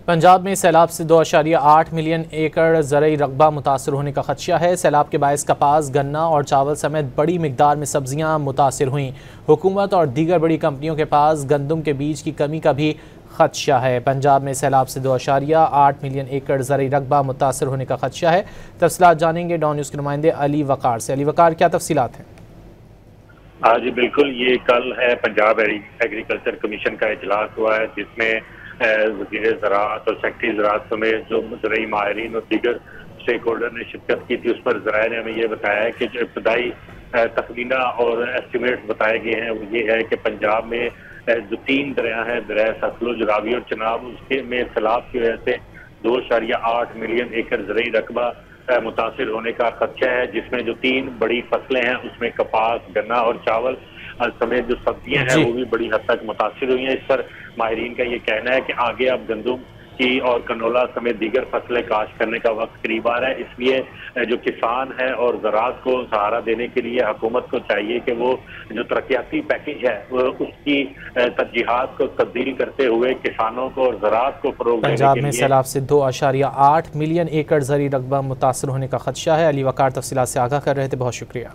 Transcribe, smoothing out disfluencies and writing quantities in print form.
پنجاب میں سیلاب سے 2.8 ملین ایکڑ زرعی رقبہ متاثر ہونے کا خدشہ ہے۔ سیلاب کے باعث کپاس، گنا اور چاول سمیت بڑی مقدار میں سبزیاں متاثر ہوئیں۔ حکومت اور دیگر بڑی کمپنیوں کے پاس گندم کے بیج کی کمی کا بھی خدشہ ہے۔ پنجاب میں سیلاب سے 2.8 ملین ایکڑ زرعی رقبہ متاثر ہونے کا خدشہ ہے۔ تفصیلات جانیں گے ڈان نیوز کے نمائندے علی وقار سے۔ علی وقار، کیا تفصیلات ہیں؟ جی بالکل، یہ کل ہے پنجاب ایگریکلچر کمیشن کا اجلاس ہوا ہے، جس میں وزیر زراعت اور سیکٹری زراعت سمیت جو زرعی ماہرین اور دیگر اسٹیک ہولڈر نے شرکت کی تھی۔ اس پر ذرائع نے ہمیں یہ بتایا ہے کہ جو ابتدائی تخمینہ اور ایسٹیمیٹ بتائے گئے ہیں وہ یہ ہے کہ پنجاب میں جو 3 دریا ہیں، دریا ستلج، راوی اور چناب، اس کے میں سیلاب کی وجہ سے 2.8 ملین ایکڑ زرعی رقبہ متاثر ہونے کا خدشہ ہے، جس میں جو 3 بڑی فصلیں ہیں اس میں کپاس، گنا اور چاول سمیت جو سبزیاں ہیں وہ بھی بڑی حد تک متاثر ہوئی ہیں۔ اس پر ماہرین کا یہ کہنا ہے کہ آگے اب گندم کی اور کنولا سمیت دیگر فصلیں کاشت کرنے کا وقت قریب آ رہا ہے۔ اس لیے جو کسان ہے اور زراعت کو سہارا دینے کے لیے حکومت کو چاہیے کہ وہ جو ترقیاتی پیکیج ہے اس کی ترجیحات کو تبدیل کرتے ہوئے کسانوں کو اور زراعت کو فروغ دینے کے لیے۔ پنجاب میں سیلاب سے 2.8 ملین ایکڑ زرعی رقبہ متاثر ہونے کا خدشہ ہے۔ علی وقار تفصیلات سے آگاہ کر رہے تھے، بہت شکریہ۔